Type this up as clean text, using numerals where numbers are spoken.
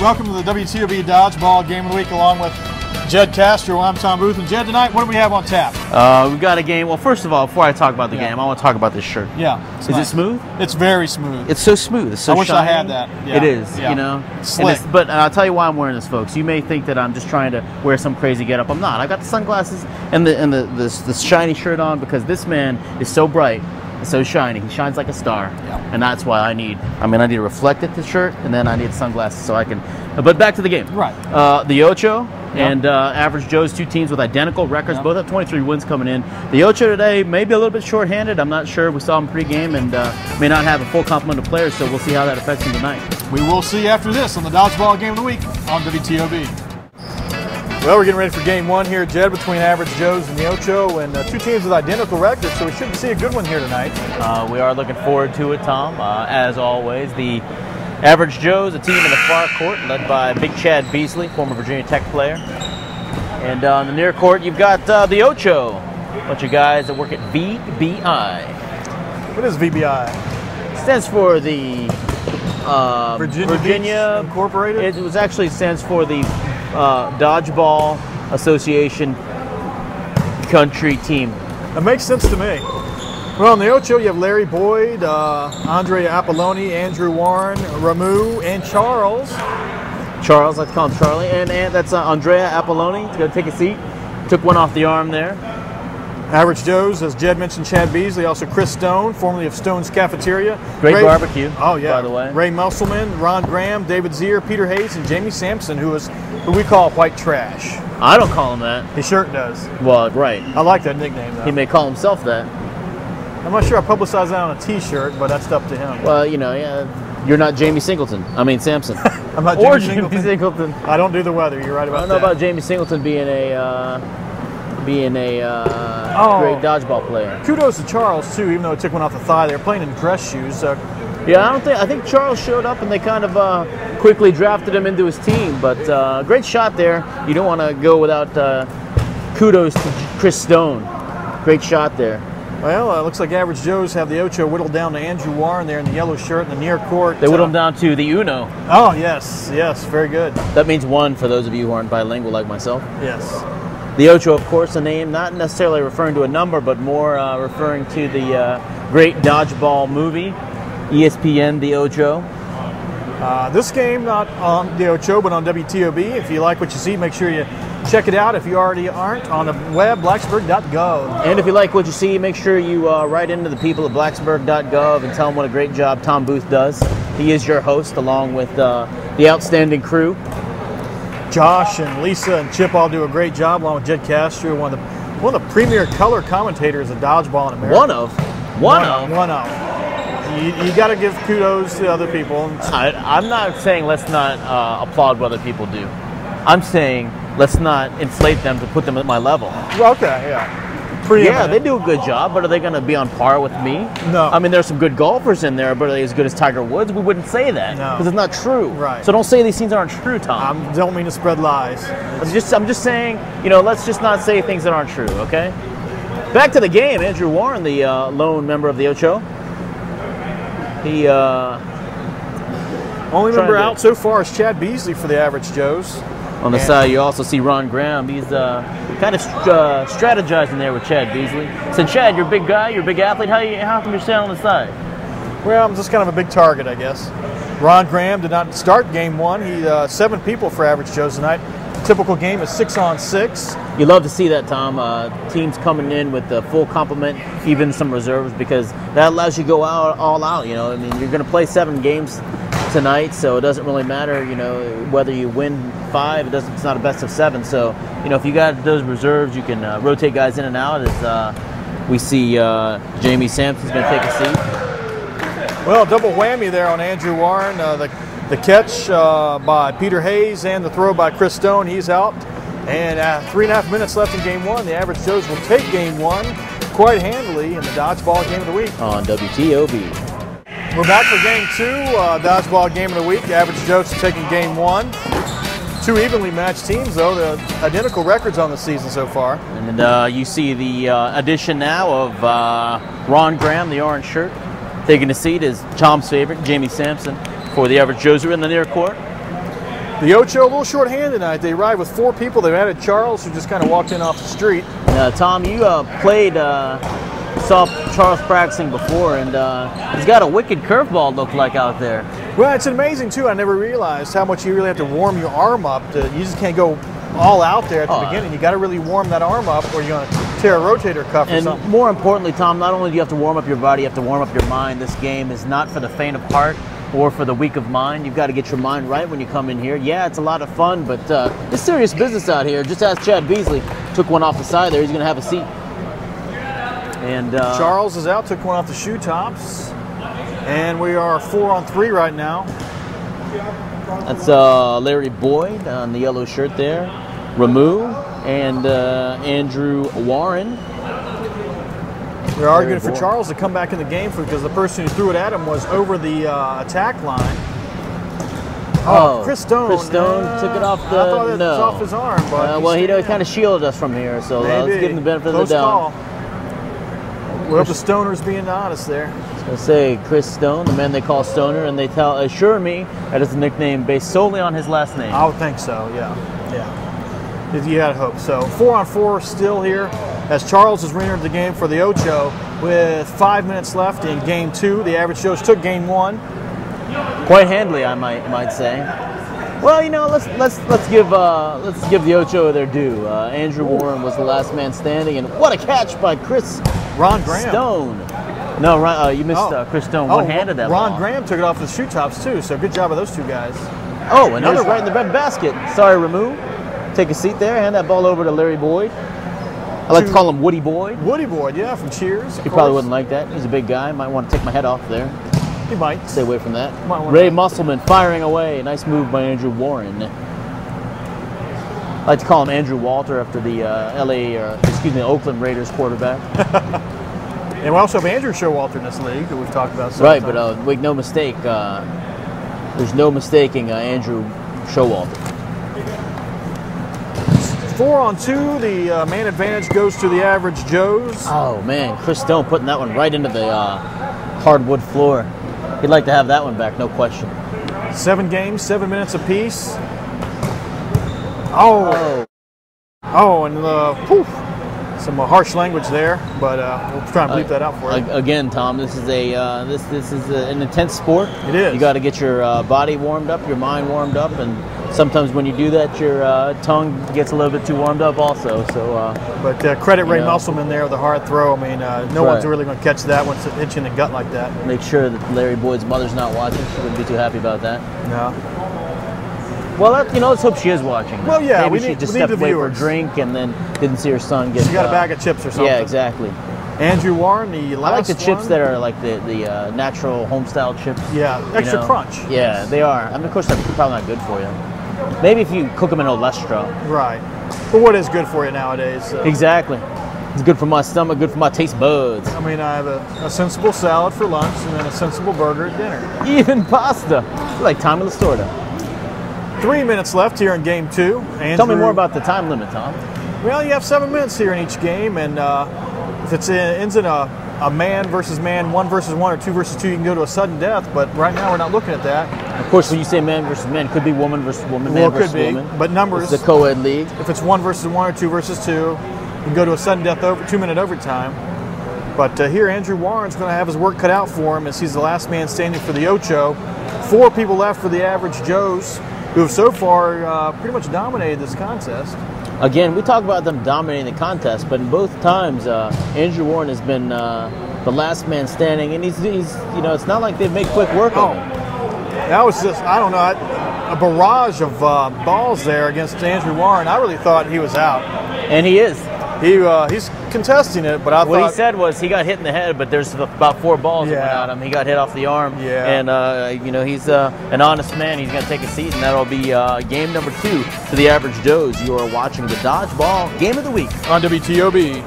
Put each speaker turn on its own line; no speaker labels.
Welcome to the WTOB Dodgeball Game of the Week along with Jed Castro. I'm Tom Booth. And Jed, tonight, what do we have on tap?
We've got a game. Well, first of all, before I talk about the game, I want to talk about this shirt.
Yeah.
Is it smooth?
It's very smooth.
It's so smooth. It's so
I wish
shiny.
I had that. Yeah.
It is,
yeah.
you know.
Slick.
But I'll tell you why I'm wearing this, folks. You may think that I'm just trying to wear some crazy getup. I'm not. I got the sunglasses and the shiny shirt on because this man is so bright. It's so shiny. He shines like a star.
Yeah.
And that's why I need a reflective shirt, and then I need sunglasses so I can. But back to the game.
Right.
The Ocho and Average Joe's, two teams with identical records. Both have 23 wins coming in. The Ocho today may be a little bit short-handed. I'm not sure. We saw them pregame and may not have a full complement of players, so we'll see how that affects them tonight.
We will see after this on the Dodgeball Game of the Week on WTOB. Well, we're getting ready for game one here, Jed, between Average Joe's and the Ocho, and two teams with identical records, so we should see a good one here tonight.
We are looking forward to it, Tom. As always, the Average Joe's, a team in the far court, led by Big Chad Beasley, former Virginia Tech player. And on the near court, you've got the Ocho, a bunch of guys that work at VBI.
What is VBI?
It stands for the
Virginia Incorporated?
It was actually stands for the Dodgeball Association Country Team.
That makes sense to me. Well, in the Ocho, you have Larry Boyd, Andrea Apolloni, Andrew Warren, Ramu, and Charles.
Charles, I like to call him Charlie. And that's Andrea Apolloni. He's going to take a seat. Took one off the arm there.
Average Joe's, as Jed mentioned, Chad Beasley. Also Chris Stone, formerly of Stone's Cafeteria.
Great barbecue,
oh, yeah.
by the way.
Ray Musselman, Ron Graham, David Zier, Peter Hayes, and Jamie Sampson, who we call white trash.
I don't call him that.
His shirt does.
Well, right.
I like that nickname, though.
He may call himself that.
I'm not sure I publicized that on a T-shirt, but that's up to him.
Well, you know, yeah, you're not Jamie Singleton. I mean, Sampson.
I'm not Jamie Singleton. I don't do the weather. You're right about that.
I don't know about Jamie Singleton being a great dodgeball player.
Kudos to Charles too, even though it took one off the thigh. They're playing in dress shoes.
Yeah, I think Charles showed up and they kind of quickly drafted him into his team. But great shot there. You don't want to go without kudos to Chris Stone. Great shot there.
Well, it looks like Average Joe's have the Ocho whittled down to Andrew Warren there in the yellow shirt in the near court.
They whittled him down to the Uno.
Oh, yes, very good.
That means one for those of you who aren't bilingual like myself.
Yes.
The Ocho, of course, a name not necessarily referring to a number, but more referring to the great dodgeball movie, ESPN, The Ocho.
This game not on the Ocho, but on WTOB. If you like what you see, make sure you check it out. If you already aren't, on the web, blacksburg.gov.
And if you like what you see, make sure you write into the people at blacksburg.gov and tell them what a great job Tom Booth does. He is your host, along with the outstanding crew.
Josh and Lisa and Chip all do a great job, along with Jed Castro, one of the premier color commentators of dodgeball in America.
One of.
You got to give kudos to other people.
I'm not saying let's not applaud what other people do. I'm saying let's not inflate them to put them at my level.
Okay, yeah.
Yeah, they do a good job, but are they going to be on par with me?
No.
I mean, there's some good golfers in there, but are they as good as Tiger Woods? We wouldn't say that because it's not true.
Right.
So don't say these things aren't true, Tom.
I don't mean to spread lies.
I'm just saying, you know, let's just not say things that aren't true, okay? Back to the game. Andrew Warren, the lone member of the Ocho. He
only member out so far is Chad Beasley for the Average Joe's.
On the side, you also see Ron Graham. He's kind of strategizing there with Chad Beasley. So, Chad, you're a big guy, you're a big athlete. How come you're standing on the side?
Well, I'm just kind of a big target, I guess. Ron Graham did not start game one. He 7 people for Average Joe's tonight. Typical game is 6-on-6.
You love to see that, Tom. Teams coming in with the full complement, even some reserves, because that allows you to go all out. You know, I mean, you're going to play 7 games tonight, so it doesn't really matter, you know, whether you win 5. It's not a best of 7. So, you know, if you got those reserves, you can rotate guys in and out. As we see, Jamie Sampson's going to take a seat.
Well, double whammy there on Andrew Warren. The catch by Peter Hayes and the throw by Chris Stone. He's out. And 3.5 minutes left in game one. The Average Joe's will take game one quite handily in the Dodgeball Game of the Week
on WTOB.
We're back for game 2, Dodgeball Game of the Week. Average Joe's taking game 1. 2 evenly matched teams, though. The identical records on the season so far.
And you see the addition now of Ron Graham, the orange shirt. Taking a seat is Tom's favorite, Jamie Sampson, for the Average Joe's, who are in the near court.
The Ocho a little short-handed tonight. They ride with 4 people. They've added Charles, who just kind of walked in off the street.
Tom, you played, saw Charles practicing before, and he's got a wicked curveball look like out there.
Well, it's amazing, too. I never realized how much you really have to warm your arm up. You just can't go all out there at the beginning. You got to really warm that arm up, or you're going to tear a rotator cuff or something.
And more importantly, Tom, not only do you have to warm up your body, you have to warm up your mind. This game is not for the faint of heart or for the weak of mind. You've got to get your mind right when you come in here. Yeah, it's a lot of fun, but it's serious business out here. Just as Chad Beasley took one off the side there, he's going to have a seat. And
Charles is out, took one off the shoe tops, and we are 4 on 3 right now.
That's Larry Boyd on the yellow shirt there, Ramu, and Andrew Warren.
We're arguing for Charles to come back in the game because the person who threw it at him was over the attack line. Oh, Chris Stone.
Chris Stone took it off the.
I thought it was off his arm, but
well, he kind of shielded us from here, so let's give him the benefit of the doubt.
We hope the Stoner's being honest there.
I was going to say Chris Stone, the man they call Stoner, and they assure me that it's a nickname based solely on his last name.
I would think so. Yeah. You had hope. So 4 on 4 still here as Charles has re-entered the game for the Ocho with 5 minutes left in Game 2. The average Joes took Game 1
quite handily, I might say. Well, let's give the Ocho their due. Andrew Warren was the last man standing, and what a catch by
Ron Graham.
Stone. No, you missed Chris Stone. One-handed that
Ron
ball.
Graham took it off the shoe tops too. So good job of those 2 guys.
Oh, another right in the bread basket. Sorry, Ramu. Take a seat there. Hand that ball over to Larry Boyd. I like to call him Woody Boyd.
Woody Boyd, yeah, from Cheers.
He probably wouldn't like that. He's a big guy. Might want to take my head off there.
He might.
Stay away from that. Ray Musselman firing away. Nice move by Andrew Warren. I like to call him Andrew Walter after the Oakland Raiders quarterback.
And we also have Andrew Showalter in this league that we've talked about.
Right, but make no mistake. There's no mistaking Andrew Showalter.
4 on 2. The man advantage goes to the average Joes.
Oh man, Chris Stone putting that one right into the hardwood floor. He'd like to have that one back, no question.
7 games, 7 minutes apiece. And some harsh language there, but we'll try and bleep that out for you.
Again, Tom, this is an intense sport.
It is.
You got to get your body warmed up, your mind warmed up, and sometimes when you do that, your tongue gets a little bit too warmed up also. So,
but credit Ray Musselman there with the hard throw. I mean, no one's really going to catch that once it hits you in the gut like that.
Make sure that Larry Boyd's mother's not watching. She wouldn't be too happy about that.
No.
Well, let's hope she is watching.
Well, yeah,
maybe she just stepped away for a drink and then didn't see her son get.
She got a bag of chips or something.
Yeah, exactly.
Andrew Warren, the last
I like the chips that are like the natural home-style chips.
Yeah, extra crunch.
Yeah, they are. I mean, of course, they're probably not good for you. Maybe if you cook them in olestra.
Right. But what is good for you nowadays?
Exactly. It's good for my stomach, good for my taste buds.
I mean, I have a sensible salad for lunch and then a sensible burger at dinner.
Even pasta. Like time of the store, though.
3 minutes left here in Game 2.
Tell me more about the time limit, Tom.
Well, you have 7 minutes here in each game, and if it ends in a man versus man, 1 versus 1, or 2 versus 2, you can go to a sudden death. But right now, we're not looking at that.
Of course, when you say man versus man, it could be woman versus woman, man versus woman.
But numbers.
It's a co-ed league.
If it's 1 versus 1 or 2 versus 2, you can go to a sudden death 2-minute overtime. But here, Andrew Warren's going to have his work cut out for him as he's the last man standing for the Ocho. 4 people left for the average Joes, who have so far pretty much dominated this contest.
Again, we talk about them dominating the contest, but in both times, Andrew Warren has been the last man standing, and he's it's not like they've made quick work of him.
That was just, I don't know, a barrage of balls there against Andrew Warren. I really thought he was out.
And he is.
He's contesting it, but
what he said was he got hit in the head, but there's about 4 balls that went at him. He got hit off the arm, and he's an honest man. He's going to take a seat, and that'll be game number 2 to the average Joes. You are watching the Dodgeball Game of the Week
on WTOB.